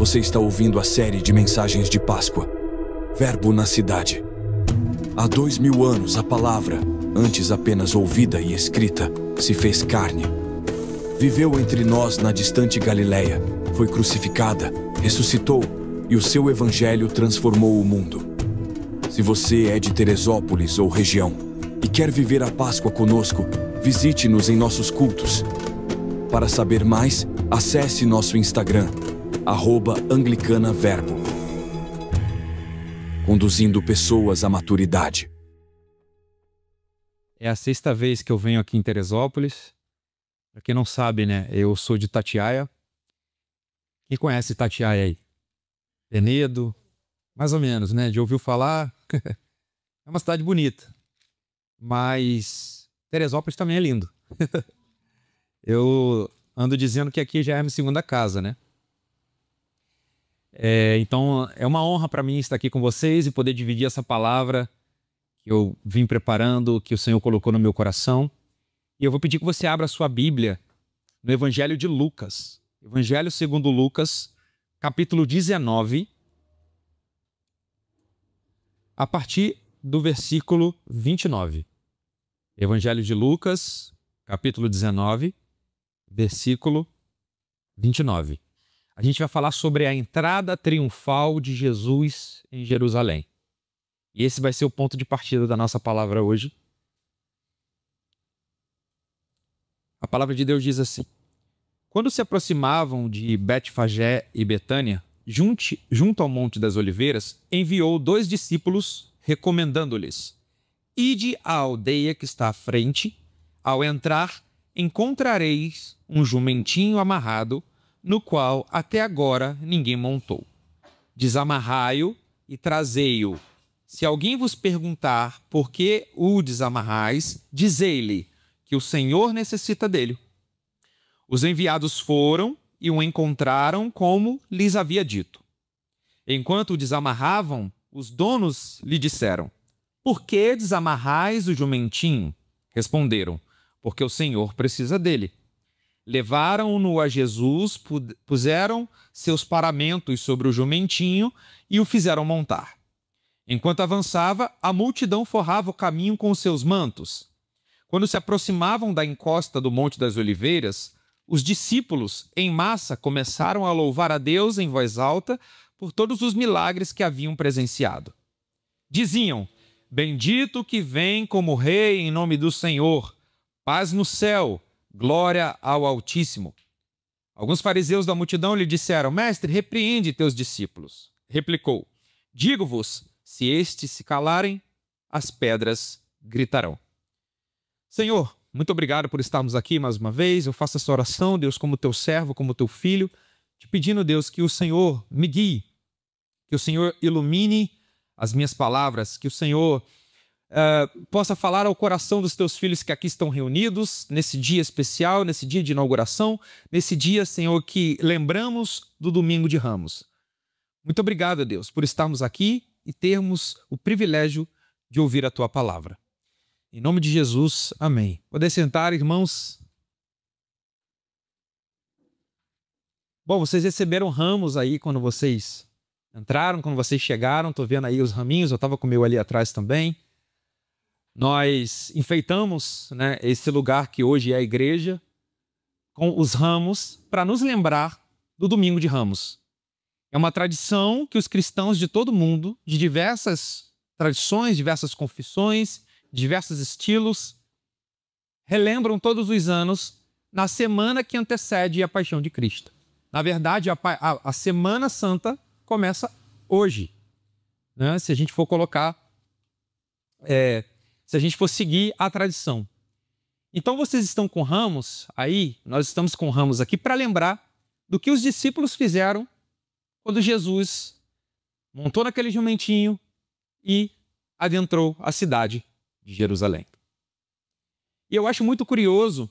Você está ouvindo a série de mensagens de Páscoa, Verbo na Cidade. Há 2000 anos, a palavra, antes apenas ouvida e escrita, se fez carne. Viveu entre nós na distante Galileia, foi crucificada, ressuscitou e o seu evangelho transformou o mundo. Se você é de Teresópolis ou região e quer viver a Páscoa conosco, visite-nos em nossos cultos. Para saber mais, acesse nosso Instagram, @anglicanaverbo. Conduzindo pessoas à maturidade. É a 6ª vez que eu venho aqui em Teresópolis. Para quem não sabe, né? Eu sou de Itatiaia. Quem conhece Itatiaia aí? Penedo, mais ou menos, né? Já ouviu falar? É uma cidade bonita. Mas Teresópolis também é lindo. Eu ando dizendo que aqui já é a minha segunda casa, né? Então é uma honra para mim estar aqui com vocês e poder dividir essa palavra que eu vim preparando, que o Senhor colocou no meu coração. E eu vou pedir que você abra a sua Bíblia no Evangelho de Lucas. Evangelho segundo Lucas, capítulo 19, a partir do versículo 29. Evangelho de Lucas, capítulo 19, versículo 29. A gente vai falar sobre a entrada triunfal de Jesus em Jerusalém. E esse vai ser o ponto de partida da nossa palavra hoje. A palavra de Deus diz assim: quando se aproximavam de Betfagé e Betânia, junto ao Monte das Oliveiras, enviou 2 discípulos, recomendando-lhes: ide à aldeia que está à frente. Ao entrar, encontrareis um jumentinho amarrado, no qual até agora ninguém montou. Desamarrai-o e trazei-o. Se alguém vos perguntar por que o desamarrais, dizei-lhe que o Senhor necessita dele. Os enviados foram e o encontraram como lhes havia dito. Enquanto o desamarravam, os donos lhe disseram: por que desamarrais o jumentinho? Responderam: porque o Senhor precisa dele. Levaram-no a Jesus, puseram seus paramentos sobre o jumentinho e o fizeram montar. Enquanto avançava, a multidão forrava o caminho com os seus mantos. Quando se aproximavam da encosta do Monte das Oliveiras, os discípulos, em massa, começaram a louvar a Deus em voz alta por todos os milagres que haviam presenciado. Diziam: bendito que vem como rei em nome do Senhor, paz no céu, glória ao Altíssimo. Alguns fariseus da multidão lhe disseram: mestre, repreende teus discípulos. Replicou: digo-vos, se estes se calarem, as pedras gritarão. Senhor, muito obrigado por estarmos aqui mais uma vez. Eu faço essa oração, Deus, como teu servo, como teu filho, te pedindo, Deus, que o Senhor me guie, que o Senhor ilumine as minhas palavras, que o Senhor possa falar ao coração dos teus filhos que aqui estão reunidos, nesse dia especial, nesse dia de inauguração, nesse dia, Senhor, que lembramos do Domingo de Ramos. Muito obrigado, Deus, por estarmos aqui e termos o privilégio de ouvir a tua palavra. Em nome de Jesus, amém. Podem sentar, irmãos. Bom, vocês receberam ramos aí quando vocês entraram, quando vocês chegaram. Estou vendo aí os raminhos, eu estava com o meu ali atrás também. Nós enfeitamos, né, esse lugar que hoje é a igreja com os ramos para nos lembrar do Domingo de Ramos. É uma tradição que os cristãos de todo mundo, de diversas tradições, diversas confissões, diversos estilos, relembram todos os anos na semana que antecede a Paixão de Cristo. Na verdade, a Semana Santa começa hoje, né? Se a gente for colocar, se a gente for seguir a tradição. Então vocês estão com ramos aí, nós estamos com ramos aqui para lembrar do que os discípulos fizeram quando Jesus montou naquele jumentinho e adentrou a cidade de Jerusalém. E eu acho muito curioso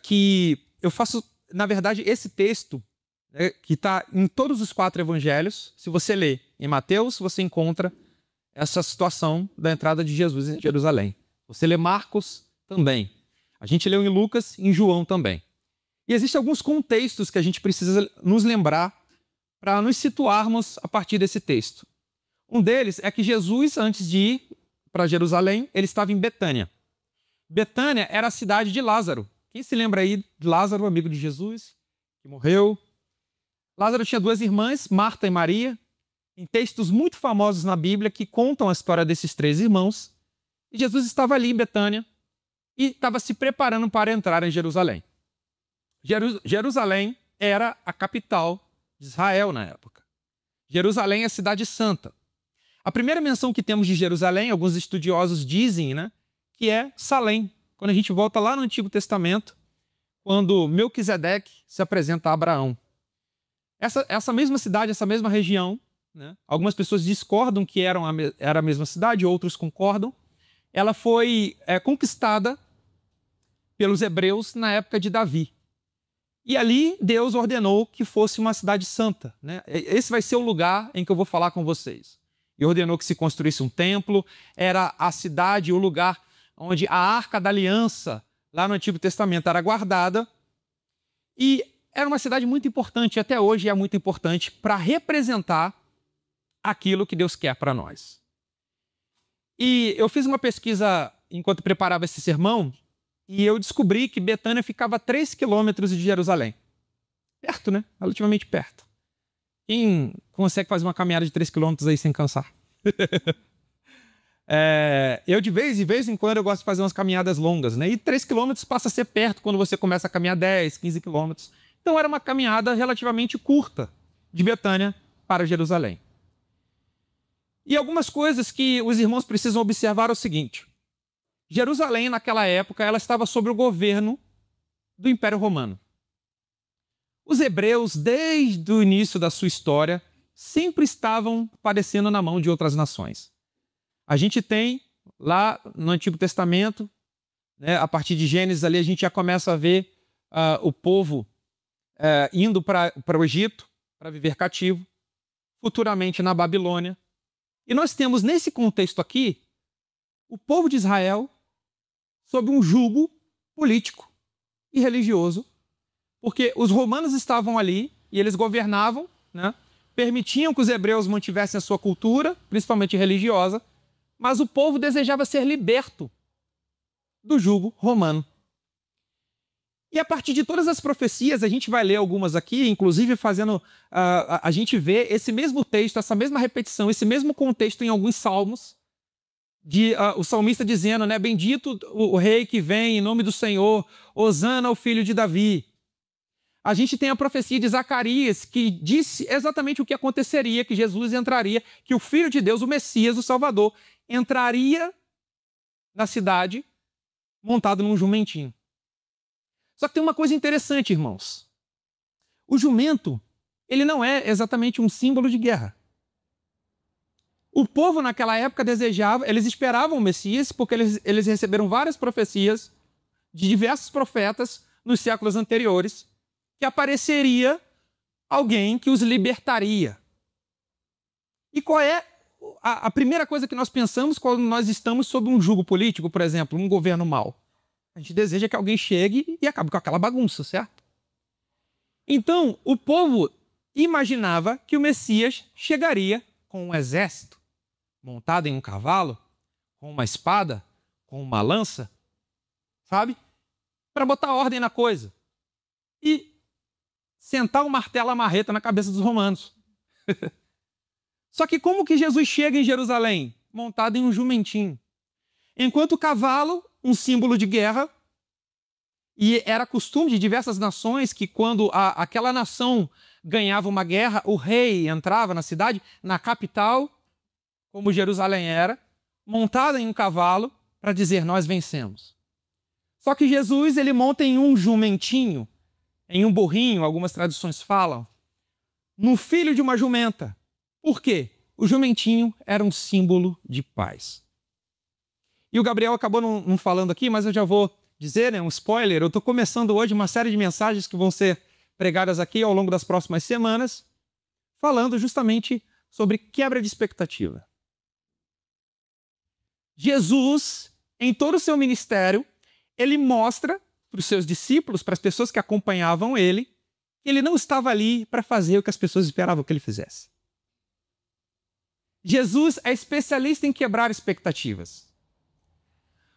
que eu faço, na verdade, esse texto que está em todos os 4 evangelhos. Se você ler em Mateus, você encontra essa situação da entrada de Jesus em Jerusalém. Você lê Marcos também. A gente leu em Lucas e em João também. E existem alguns contextos que a gente precisa nos lembrar para nos situarmos a partir desse texto. Um deles é que Jesus, antes de ir para Jerusalém, ele estava em Betânia. Betânia era a cidade de Lázaro. Quem se lembra aí de Lázaro, amigo de Jesus, que morreu? Lázaro tinha duas irmãs, Marta e Maria. Em textos muito famosos na Bíblia que contam a história desses três irmãos. E Jesus estava ali em Betânia e estava se preparando para entrar em Jerusalém. Jerusalém era a capital de Israel na época. Jerusalém é a cidade santa. A primeira menção que temos de Jerusalém, alguns estudiosos dizem, né, que é Salém. Quando a gente volta lá no Antigo Testamento, quando Melquisedeque se apresenta a Abraão. Essa mesma cidade, essa mesma região, né, algumas pessoas discordam que era a mesma cidade, outros concordam. Ela foi conquistada pelos hebreus na época de Davi. E ali Deus ordenou que fosse uma cidade santa, né? Esse vai ser o lugar em que eu vou falar com vocês. E ordenou que se construísse um templo. Era a cidade, o lugar onde a Arca da Aliança, lá no Antigo Testamento, era guardada. E era uma cidade muito importante, até hoje é muito importante, para representar aquilo que Deus quer para nós. E eu fiz uma pesquisa enquanto preparava esse sermão, e eu descobri que Betânia ficava a 3 quilômetros de Jerusalém. Perto, né? Relativamente perto. Quem consegue fazer uma caminhada de 3 quilômetros aí sem cansar? Eu de vez em quando eu gosto de fazer umas caminhadas longas, né? E 3 quilômetros passa a ser perto quando você começa a caminhar 10, 15 quilômetros. Então era uma caminhada relativamente curta de Betânia para Jerusalém. E algumas coisas que os irmãos precisam observar é o seguinte. Jerusalém, naquela época, ela estava sob o governo do Império Romano. Os hebreus, desde o início da sua história, sempre estavam padecendo na mão de outras nações. A gente tem, lá no Antigo Testamento, né, a partir de Gênesis, ali a gente já começa a ver o povo indo para o Egito para viver cativo, futuramente na Babilônia. E nós temos, nesse contexto aqui, o povo de Israel sob um jugo político e religioso, porque os romanos estavam ali e eles governavam, né? Permitiam que os hebreus mantivessem a sua cultura, principalmente religiosa, mas o povo desejava ser liberto do jugo romano. E a partir de todas as profecias, a gente vai ler algumas aqui, inclusive fazendo a gente vê esse mesmo texto, essa mesma repetição, esse mesmo contexto em alguns salmos, o salmista dizendo, né, bendito o rei que vem em nome do Senhor, hosana ao filho de Davi. A gente tem a profecia de Zacarias, que disse exatamente o que aconteceria, que Jesus entraria, que o Filho de Deus, o Messias, o Salvador, entraria na cidade montado num jumentinho. Só que tem uma coisa interessante, irmãos. O jumento, ele não é exatamente um símbolo de guerra. O povo naquela época desejava, eles esperavam o Messias, porque eles receberam várias profecias de diversos profetas nos séculos anteriores, que apareceria alguém que os libertaria. E qual é a primeira coisa que nós pensamos quando nós estamos sob um jugo político, por exemplo, um governo mau? A gente deseja que alguém chegue e acabe com aquela bagunça, certo? Então, o povo imaginava que o Messias chegaria com um exército, montado em um cavalo, com uma espada, com uma lança, sabe? Para botar ordem na coisa. E sentar um martelo à marreta na cabeça dos romanos. Só que como que Jesus chega em Jerusalém? Montado em um jumentinho. Enquanto o cavalo, um símbolo de guerra, e era costume de diversas nações que quando aquela nação ganhava uma guerra, o rei entrava na cidade, na capital, como Jerusalém era, montado em um cavalo para dizer, nós vencemos. Só que Jesus, ele monta em um jumentinho, em um burrinho, algumas traduções falam, no filho de uma jumenta. Por quê? O jumentinho era um símbolo de paz. E o Gabriel acabou não falando aqui, mas eu já vou dizer, né, um spoiler, eu estou começando hoje uma série de mensagens que vão ser pregadas aqui ao longo das próximas semanas, falando justamente sobre quebra de expectativa. Jesus, em todo o seu ministério, ele mostra para os seus discípulos, para as pessoas que acompanhavam ele, que ele não estava ali para fazer o que as pessoas esperavam que ele fizesse. Jesus é especialista em quebrar expectativas.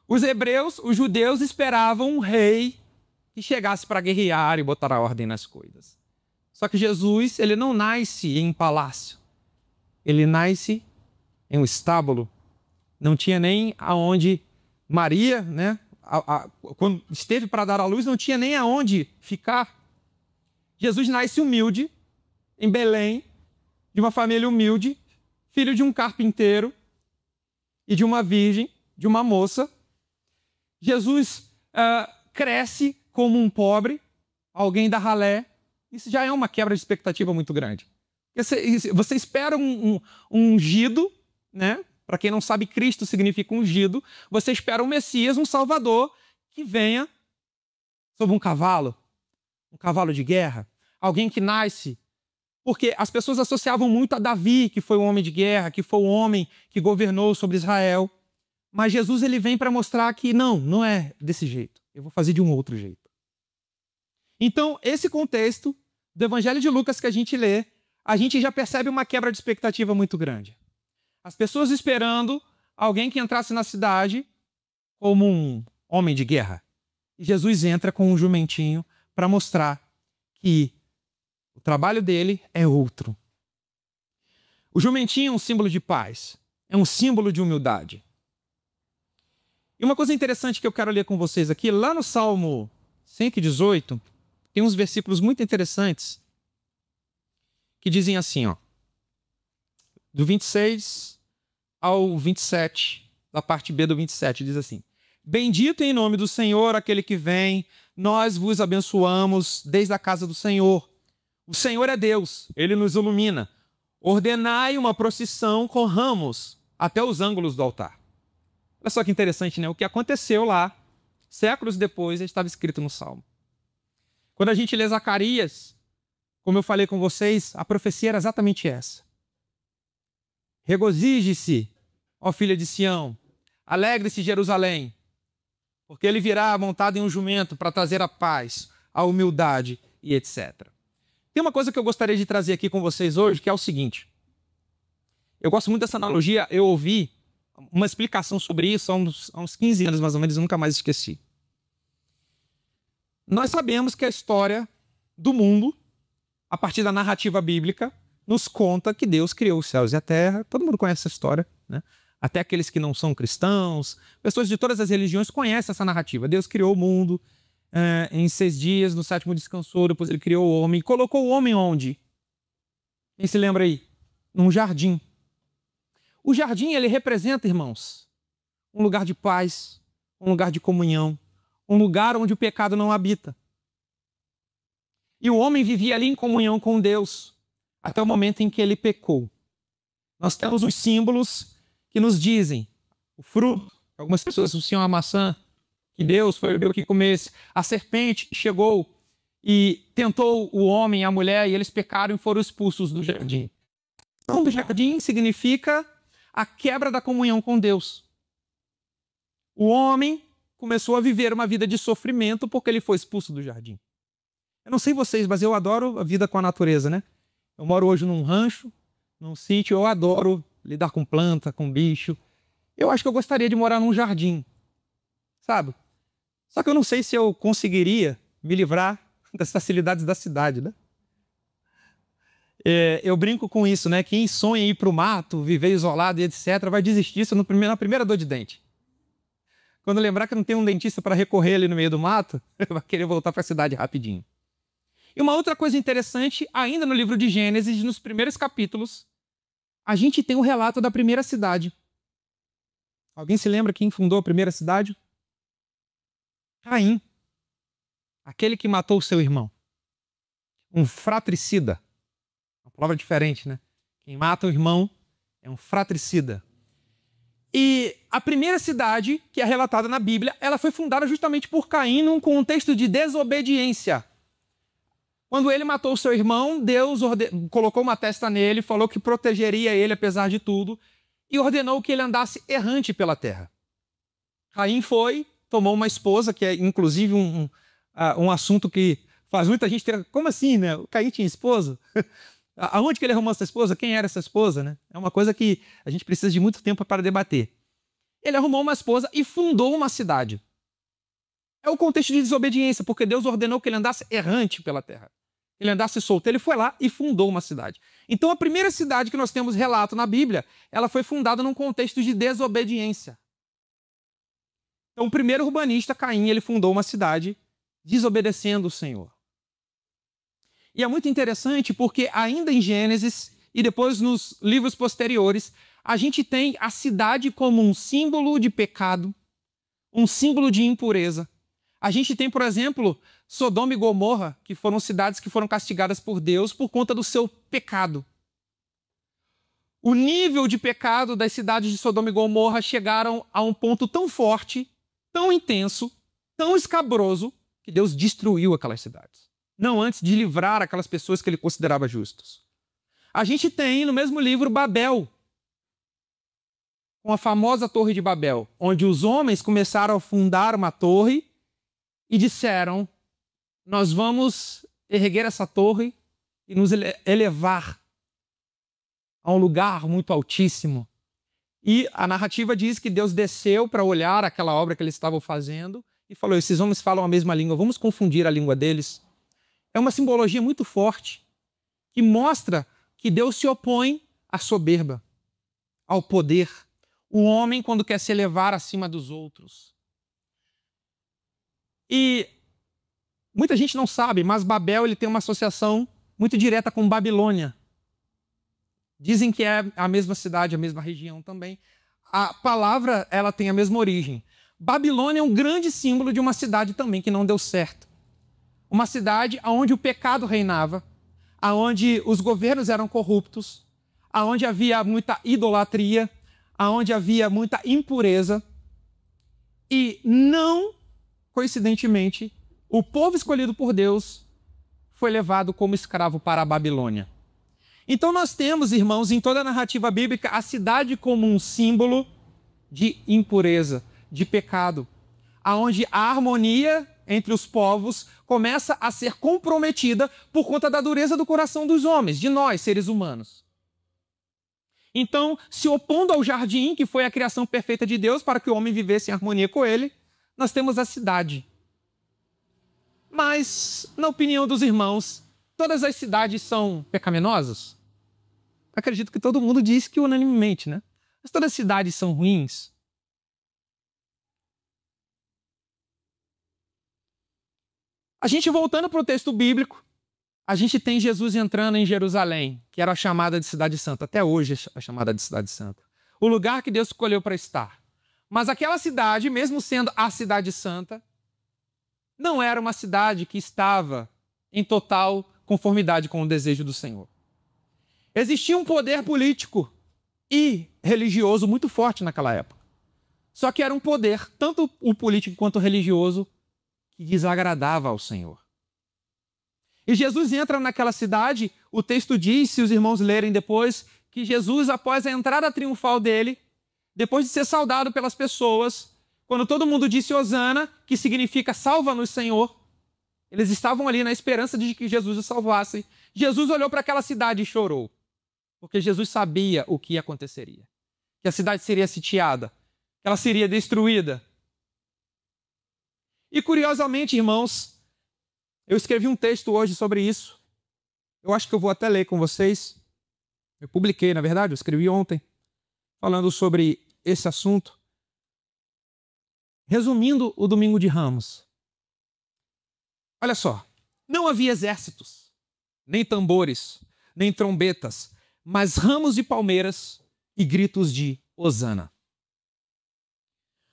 Os hebreus, os judeus, esperavam um rei que chegasse para guerrear e botar a ordem nas coisas. Só que Jesus, ele não nasce em palácio. Ele nasce em um estábulo. Não tinha nem aonde Maria, né, quando esteve para dar à luz, não tinha nem aonde ficar. Jesus nasce humilde, em Belém, de uma família humilde, filho de um carpinteiro e de uma virgem, de uma moça. Jesus cresce como um pobre, alguém da ralé. Isso já é uma quebra de expectativa muito grande. Você espera um ungido, né? Para quem não sabe, Cristo significa ungido. Você espera um Messias, um Salvador, que venha sobre um cavalo de guerra. Alguém que nasce. Porque as pessoas associavam muito a Davi, que foi um homem de guerra, que foi o homem que governou sobre Israel. Mas Jesus ele vem para mostrar que não é desse jeito. Eu vou fazer de um outro jeito. Então, esse contexto do Evangelho de Lucas que a gente lê, a gente já percebe uma quebra de expectativa muito grande. As pessoas esperando alguém que entrasse na cidade como um homem de guerra. E Jesus entra com um jumentinho para mostrar que o trabalho dele é outro. O jumentinho é um símbolo de paz, é um símbolo de humildade. E uma coisa interessante que eu quero ler com vocês aqui, lá no Salmo 118, tem uns versículos muito interessantes que dizem assim, ó, do 26 ao 27, da parte B do 27, diz assim: Bendito em nome do Senhor aquele que vem, nós vos abençoamos desde a casa do Senhor. O Senhor é Deus, Ele nos ilumina. Ordenai uma procissão com ramos até os ângulos do altar. Olha só que interessante, né? O que aconteceu lá, séculos depois, estava escrito no Salmo. Quando a gente lê Zacarias, como eu falei com vocês, a profecia era exatamente essa. Regozije-se, ó filha de Sião, alegre-se Jerusalém, porque ele virá montado em um jumento para trazer a paz, a humildade e etc. Tem uma coisa que eu gostaria de trazer aqui com vocês hoje, que é o seguinte. Eu gosto muito dessa analogia, eu ouvi uma explicação sobre isso há uns 15 anos, mais ou menos, e nunca mais esqueci. Nós sabemos que a história do mundo, a partir da narrativa bíblica, nos conta que Deus criou os céus e a terra. Todo mundo conhece essa história, né? Até aqueles que não são cristãos, pessoas de todas as religiões conhecem essa narrativa. Deus criou o mundo em 6 dias, no 7º descansou, depois ele criou o homem. Colocou o homem onde? Quem se lembra aí? Num jardim. O jardim, ele representa, irmãos, um lugar de paz, um lugar de comunhão, um lugar onde o pecado não habita. E o homem vivia ali em comunhão com Deus, até o momento em que ele pecou. Nós temos os símbolos que nos dizem o fruto. Algumas pessoas associam a maçã, que Deus foi o que comesse. A serpente chegou e tentou o homem e a mulher, e eles pecaram e foram expulsos do jardim. Então, do jardim significa a quebra da comunhão com Deus. O homem começou a viver uma vida de sofrimento porque ele foi expulso do jardim. Eu não sei vocês, mas eu adoro a vida com a natureza, né? Eu moro hoje num rancho, num sítio, eu adoro lidar com planta, com bicho. Eu acho que eu gostaria de morar num jardim, sabe? Só que eu não sei se eu conseguiria me livrar das facilidades da cidade, né? Eu brinco com isso, né? Quem sonha em ir para o mato, viver isolado e etc., vai desistir isso na primeira dor de dente. Quando lembrar que não tem um dentista para recorrer ali no meio do mato, vai querer voltar para a cidade rapidinho. E uma outra coisa interessante, ainda no livro de Gênesis, nos primeiros capítulos, a gente tem o relato da primeira cidade. Alguém se lembra quem fundou a primeira cidade? Caim. Aquele que matou o seu irmão. Um fratricida. Uma palavra diferente, né? Quem mata o irmão é um fratricida. E a primeira cidade, que é relatada na Bíblia, ela foi fundada justamente por Caim num contexto de desobediência. Quando ele matou o seu irmão, Deus colocou uma testa nele, falou que protegeria ele apesar de tudo, e ordenou que ele andasse errante pela terra. Caim foi, tomou uma esposa, que é inclusive um assunto que Faz muita gente ter... Como assim, né? O Caim tinha esposa? Aonde que ele arrumou essa esposa? Quem era essa esposa, né? É uma coisa que a gente precisa de muito tempo para debater. Ele arrumou uma esposa e fundou uma cidade. É o contexto de desobediência, porque Deus ordenou que ele andasse errante pela terra. Ele andasse solto. Ele foi lá e fundou uma cidade. Então a primeira cidade que nós temos relato na Bíblia, ela foi fundada num contexto de desobediência. Então o primeiro urbanista, Caim, ele fundou uma cidade desobedecendo o Senhor. E é muito interessante porque ainda em Gênesis e depois nos livros posteriores, a gente tem a cidade como um símbolo de pecado, um símbolo de impureza. A gente tem, por exemplo, Sodoma e Gomorra, que foram cidades que foram castigadas por Deus por conta do seu pecado. O nível de pecado das cidades de Sodoma e Gomorra chegaram a um ponto tão forte, tão intenso, tão escabroso, que Deus destruiu aquelas cidades. Não antes de livrar aquelas pessoas que ele considerava justas. A gente tem no mesmo livro Babel, com a famosa Torre de Babel, onde os homens começaram a fundar uma torre e disseram: nós vamos erguer essa torre e nos elevar a um lugar muito altíssimo. E a narrativa diz que Deus desceu para olhar aquela obra que eles estavam fazendo e falou: esses homens falam a mesma língua, vamos confundir a língua deles. É uma simbologia muito forte que mostra que Deus se opõe à soberba, ao poder. O homem, quando quer se elevar acima dos outros. E muita gente não sabe, mas Babel ele tem uma associação muito direta com Babilônia. Dizem que é a mesma cidade, a mesma região também. A palavra ela tem a mesma origem. Babilônia é um grande símbolo de uma cidade também que não deu certo. Uma cidade onde o pecado reinava, onde os governos eram corruptos, onde havia muita idolatria, onde havia muita impureza. E não, coincidentemente, o povo escolhido por Deus foi levado como escravo para a Babilônia. Então nós temos, irmãos, em toda a narrativa bíblica, a cidade como um símbolo de impureza, de pecado, onde a harmonia entre os povos começa a ser comprometida por conta da dureza do coração dos homens, de nós, seres humanos. Então, se opondo ao jardim, que foi a criação perfeita de Deus para que o homem vivesse em harmonia com ele, nós temos a cidade. Mas, na opinião dos irmãos, todas as cidades são pecaminosas? Acredito que todo mundo diz que unanimemente, né? Mas todas as cidades são ruins? A gente voltando para o texto bíblico, a gente tem Jesus entrando em Jerusalém, que era a chamada de Cidade Santa, até hoje é chamada de Cidade Santa. O lugar que Deus escolheu para estar. Mas aquela cidade, mesmo sendo a Cidade Santa, não era uma cidade que estava em total conformidade com o desejo do Senhor. Existia um poder político e religioso muito forte naquela época. Só que era um poder, tanto o político quanto o religioso, que desagradava ao Senhor. E Jesus entra naquela cidade, o texto diz, se os irmãos lerem depois, que Jesus, após a entrada triunfal dele, depois de ser saudado pelas pessoas, quando todo mundo disse Hosana, que significa salva-nos, Senhor, eles estavam ali na esperança de que Jesus os salvasse. Jesus olhou para aquela cidade e chorou, porque Jesus sabia o que aconteceria, que a cidade seria sitiada, que ela seria destruída. E curiosamente, irmãos, eu escrevi um texto hoje sobre isso. Eu acho que eu vou até ler com vocês. Eu publiquei, na verdade, eu escrevi ontem, falando sobre esse assunto. Resumindo o Domingo de Ramos. Olha só, não havia exércitos, nem tambores, nem trombetas, mas ramos de palmeiras e gritos de Hosana.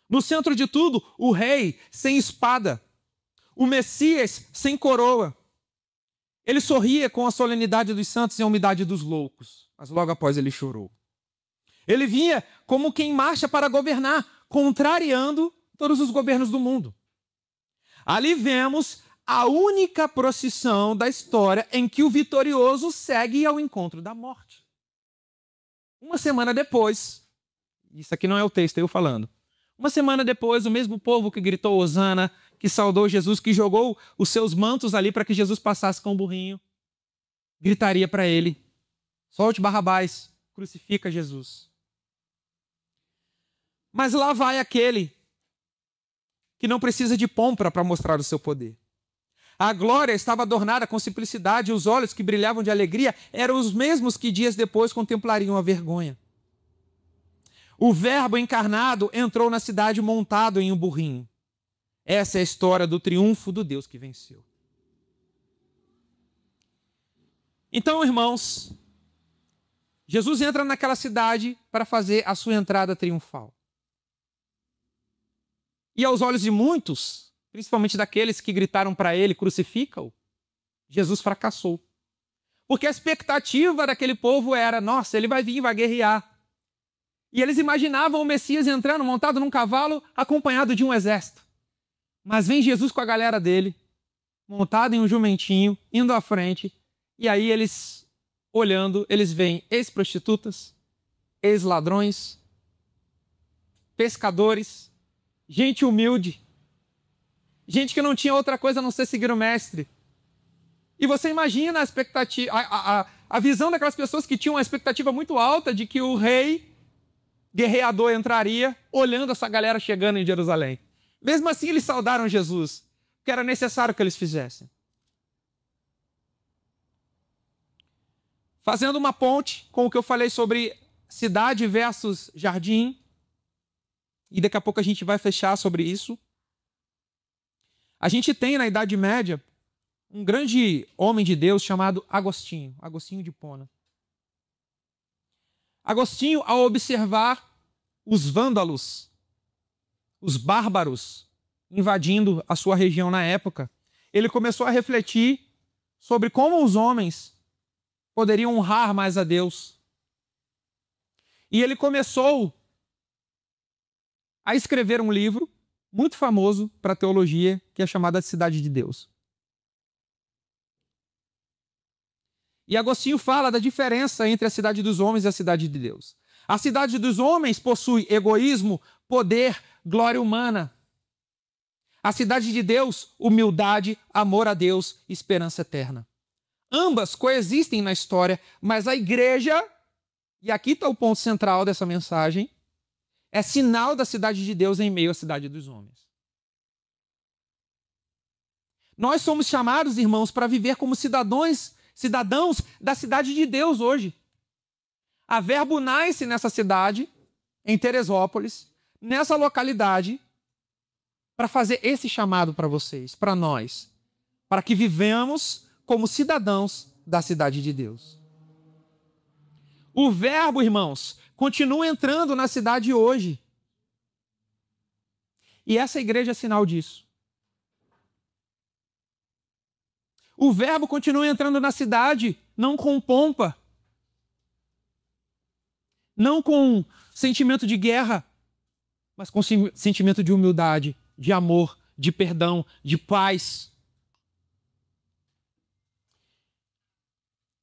No centro de tudo, o rei sem espada, o Messias sem coroa. Ele sorria com a solenidade dos santos e a umidade dos loucos, mas logo após ele chorou. Ele vinha como quem marcha para governar, contrariando todos os governos do mundo. Ali vemos a única procissão da história em que o vitorioso segue ao encontro da morte. Uma semana depois, isso aqui não é o texto, eu falando. Uma semana depois, o mesmo povo que gritou Hosana, que saudou Jesus, que jogou os seus mantos ali para que Jesus passasse com o burrinho, gritaria para ele: solte Barrabás, crucifica Jesus. Mas lá vai aquele que não precisa de pompa para mostrar o seu poder. A glória estava adornada com simplicidade e os olhos que brilhavam de alegria eram os mesmos que dias depois contemplariam a vergonha. O Verbo encarnado entrou na cidade montado em um burrinho. Essa é a história do triunfo do Deus que venceu. Então, irmãos, Jesus entra naquela cidade para fazer a sua entrada triunfal. E aos olhos de muitos, principalmente daqueles que gritaram para ele: crucifica-o, Jesus fracassou. Porque a expectativa daquele povo era: nossa, ele vai vir, vai guerrear. E eles imaginavam o Messias entrando montado num cavalo, acompanhado de um exército. Mas vem Jesus com a galera dele, montado em um jumentinho, indo à frente. E aí eles, olhando, eles veem ex-prostitutas, ex-ladrões, pescadores, gente humilde, gente que não tinha outra coisa a não ser seguir o mestre. E você imagina a expectativa, a visão daquelas pessoas que tinham uma expectativa muito alta de que o rei guerreador entraria, olhando essa galera chegando em Jerusalém. Mesmo assim, eles saudaram Jesus, porque era necessário que eles fizessem. Fazendo uma ponte com o que eu falei sobre cidade versus jardim, e daqui a pouco a gente vai fechar sobre isso. A gente tem na Idade Média um grande homem de Deus chamado Agostinho, Agostinho de Hipona. Agostinho, ao observar os vândalos, os bárbaros invadindo a sua região na época, ele começou a refletir sobre como os homens poderiam honrar mais a Deus. E ele começou a escrever um livro muito famoso para a teologia, que é chamado Cidade de Deus. E Agostinho fala da diferença entre a cidade dos homens e a cidade de Deus. A cidade dos homens possui egoísmo, poder, glória humana. A cidade de Deus, humildade, amor a Deus, esperança eterna. Ambas coexistem na história, mas a igreja, e aqui está o ponto central dessa mensagem, é sinal da cidade de Deus em meio à cidade dos homens. Nós somos chamados, irmãos, para viver como cidadãos da cidade de Deus hoje. A Verbo nasce nessa cidade, em Teresópolis, nessa localidade, para fazer esse chamado para vocês, para nós, para que vivamos como cidadãos da cidade de Deus. O Verbo, irmãos, continua entrando na cidade hoje. E essa igreja é sinal disso. O Verbo continua entrando na cidade, não com pompa, não com sentimento de guerra, mas com sentimento de humildade, de amor, de perdão, de paz.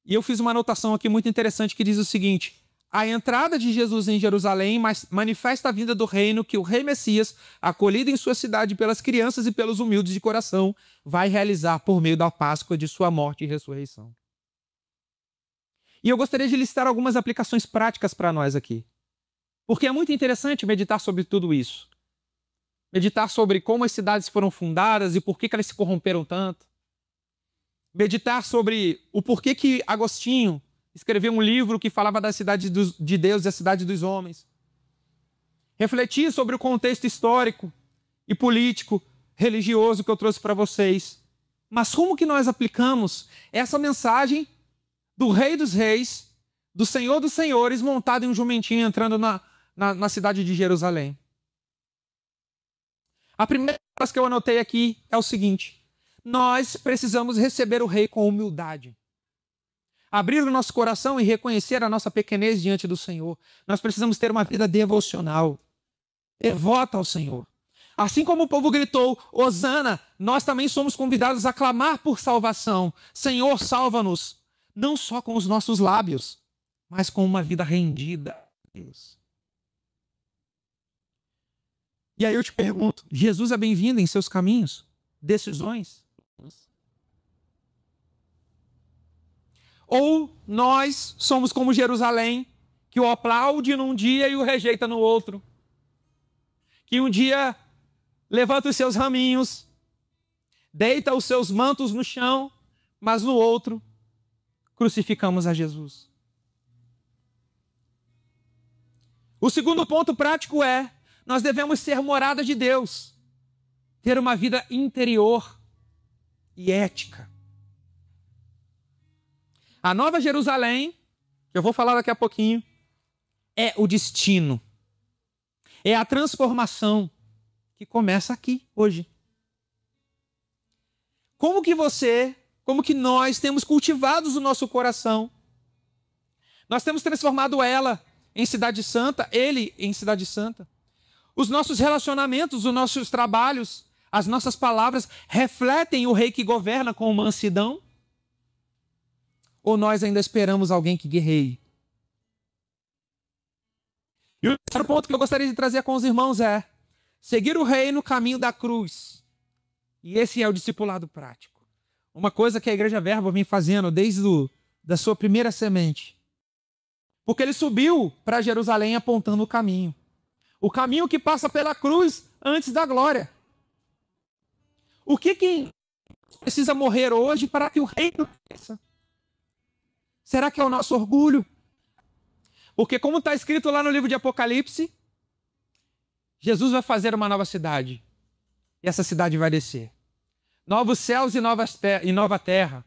E eu fiz uma anotação aqui muito interessante que diz o seguinte: a entrada de Jesus em Jerusalém manifesta a vinda do reino que o rei Messias, acolhido em sua cidade pelas crianças e pelos humildes de coração, vai realizar por meio da Páscoa de sua morte e ressurreição. E eu gostaria de listar algumas aplicações práticas para nós aqui. Porque é muito interessante meditar sobre tudo isso. Meditar sobre como as cidades foram fundadas e por que elas se corromperam tanto. Meditar sobre o porquê que Agostinho escreveu um livro que falava da cidade de Deus e a cidade dos homens. Refletir sobre o contexto histórico e político, religioso que eu trouxe para vocês. Mas como que nós aplicamos essa mensagem do Rei dos Reis, do Senhor dos Senhores, montado em um jumentinho entrando na cidade de Jerusalém? A primeira coisa que eu anotei aqui é o seguinte: nós precisamos receber o Rei com humildade. Abrir o nosso coração e reconhecer a nossa pequenez diante do Senhor. Nós precisamos ter uma vida devocional, devota ao Senhor. Assim como o povo gritou, Hosana, nós também somos convidados a clamar por salvação. Senhor, salva-nos, não só com os nossos lábios, mas com uma vida rendida a Deus. E aí eu te pergunto, Jesus é bem-vindo em seus caminhos? decisões? Ou nós somos como Jerusalém, que o aplaude num dia e o rejeita no outro? Que um dia levanta os seus raminhos, deita os seus mantos no chão, mas no outro crucificamos a Jesus. O segundo ponto prático é: nós devemos ser morada de Deus, ter uma vida interior e ética. A Nova Jerusalém, que eu vou falar daqui a pouquinho, é o destino, é a transformação que começa aqui, hoje. Como que nós temos cultivado o nosso coração? Nós temos transformado ela em cidade santa, ele em cidade santa. Os nossos relacionamentos, os nossos trabalhos, as nossas palavras refletem o rei que governa com mansidão? Ou nós ainda esperamos alguém que guerreie? E o terceiro ponto que eu gostaria de trazer com os irmãos é seguir o rei no caminho da cruz. E esse é o discipulado prático. Uma coisa que a Igreja Verbo vem fazendo desde da sua primeira semente. Porque ele subiu para Jerusalém apontando o caminho. O caminho que passa pela cruz antes da glória. O que precisa morrer hoje para que o reino cresça? Será que é o nosso orgulho? Porque como está escrito lá no livro de Apocalipse, Jesus vai fazer uma nova cidade. E essa cidade vai descer. Novos céus e nova terra.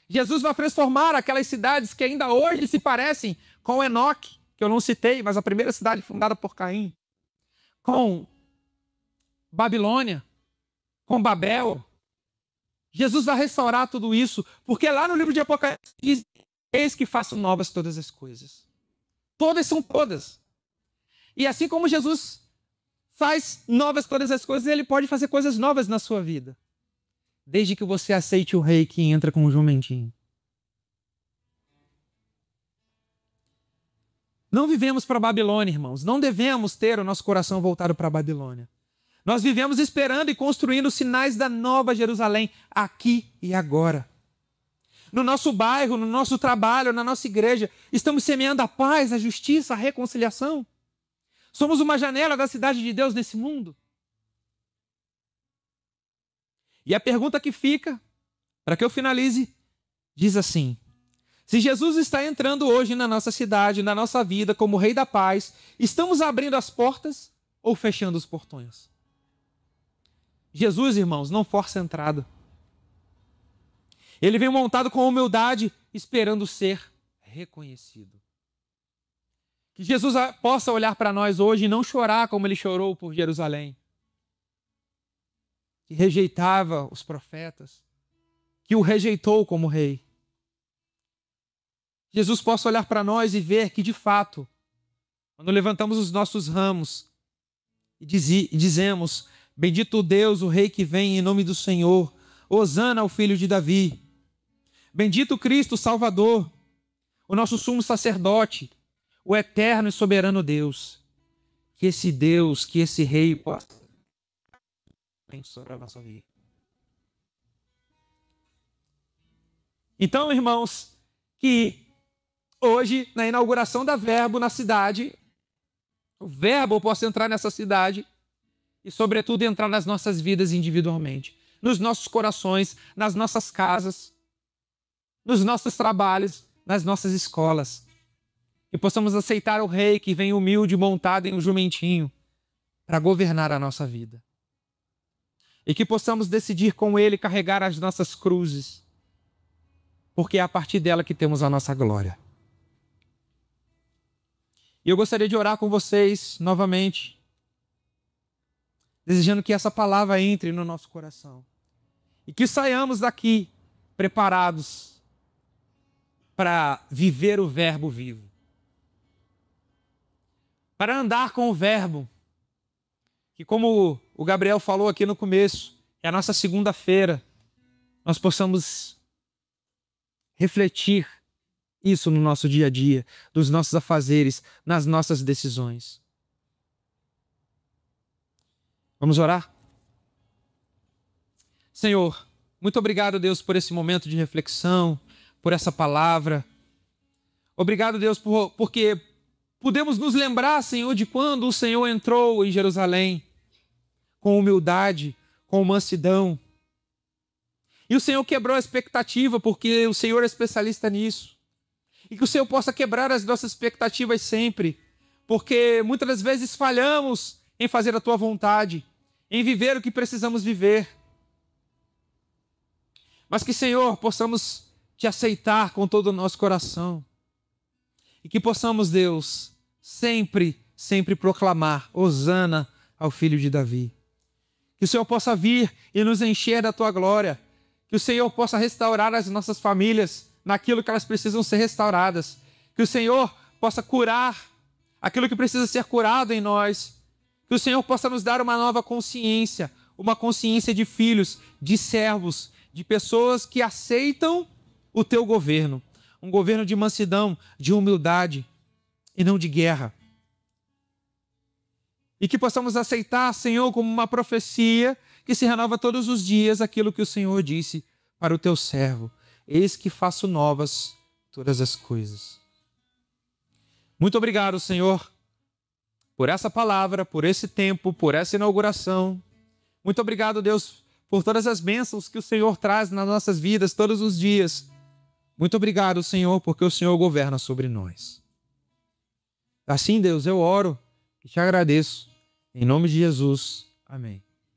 Jesus vai transformar aquelas cidades que ainda hoje se parecem com Enoque, que eu não citei, mas a primeira cidade fundada por Caim. Com Babilônia, com Babel. Jesus vai restaurar tudo isso, porque lá no livro de Apocalipse diz: eis que faço novas todas as coisas. Todas são todas. E assim como Jesus faz novas todas as coisas, ele pode fazer coisas novas na sua vida. Desde que você aceite o rei que entra com um jumentinho. Não vivemos para a Babilônia, irmãos. Não devemos ter o nosso coração voltado para a Babilônia. Nós vivemos esperando e construindo os sinais da Nova Jerusalém, aqui e agora. No nosso bairro, no nosso trabalho, na nossa igreja, estamos semeando a paz, a justiça, a reconciliação. Somos uma janela da cidade de Deus nesse mundo. E a pergunta que fica, para que eu finalize, diz assim: se Jesus está entrando hoje na nossa cidade, na nossa vida, como Rei da Paz, estamos abrindo as portas ou fechando os portões? Jesus, irmãos, não força a entrada. Ele vem montado com humildade, esperando ser reconhecido. Que Jesus possa olhar para nós hoje e não chorar como ele chorou por Jerusalém, que rejeitava os profetas, que o rejeitou como rei. Jesus possa olhar para nós e ver que, de fato, quando levantamos os nossos ramos e dizemos: bendito Deus, o rei que vem em nome do Senhor, hosana ao filho de Davi. Bendito Cristo, Salvador, o nosso sumo sacerdote, o eterno e soberano Deus. Que esse Deus, que esse rei possa abençoar a nossa vida. Então, irmãos, que hoje, na inauguração da Verbo na cidade, o Verbo possa entrar nessa cidade e, sobretudo, entrar nas nossas vidas individualmente, nos nossos corações, nas nossas casas, nos nossos trabalhos, nas nossas escolas. Que possamos aceitar o rei que vem humilde, montado em um jumentinho, para governar a nossa vida. E que possamos decidir com ele carregar as nossas cruzes, porque é a partir dela que temos a nossa glória. E eu gostaria de orar com vocês novamente, desejando que essa palavra entre no nosso coração e que saiamos daqui preparados para viver o Verbo vivo, para andar com o Verbo, que, como o Gabriel falou aqui no começo, é a nossa segunda-feira, nós possamos refletir isso no nosso dia a dia, dos nossos afazeres, nas nossas decisões. Vamos orar? Senhor, muito obrigado, Deus, por esse momento de reflexão, por essa palavra. Obrigado, Deus, porque podemos nos lembrar, Senhor, de quando o Senhor entrou em Jerusalém com humildade, com mansidão. E o Senhor quebrou a expectativa, porque o Senhor é especialista nisso. E que o Senhor possa quebrar as nossas expectativas sempre, porque muitas das vezes falhamos em fazer a Tua vontade, em viver o que precisamos viver. Mas que, Senhor, possamos Te aceitar com todo o nosso coração. E que possamos, Deus, sempre proclamar hosana ao Filho de Davi. Que o Senhor possa vir e nos encher da Tua glória. Que o Senhor possa restaurar as nossas famílias naquilo que elas precisam ser restauradas. Que o Senhor possa curar aquilo que precisa ser curado em nós. Que o Senhor possa nos dar uma nova consciência, uma consciência de filhos, de servos, de pessoas que aceitam o Teu governo. Um governo de mansidão, de humildade e não de guerra. E que possamos aceitar, Senhor, como uma profecia que se renova todos os dias aquilo que o Senhor disse para o Teu servo. Eis que faço novas todas as coisas. Muito obrigado, Senhor, por essa palavra, por esse tempo, por essa inauguração. Muito obrigado, Deus, por todas as bênçãos que o Senhor traz nas nossas vidas todos os dias. Muito obrigado, Senhor, porque o Senhor governa sobre nós. Assim, Deus, eu oro e Te agradeço. Em nome de Jesus. Amém.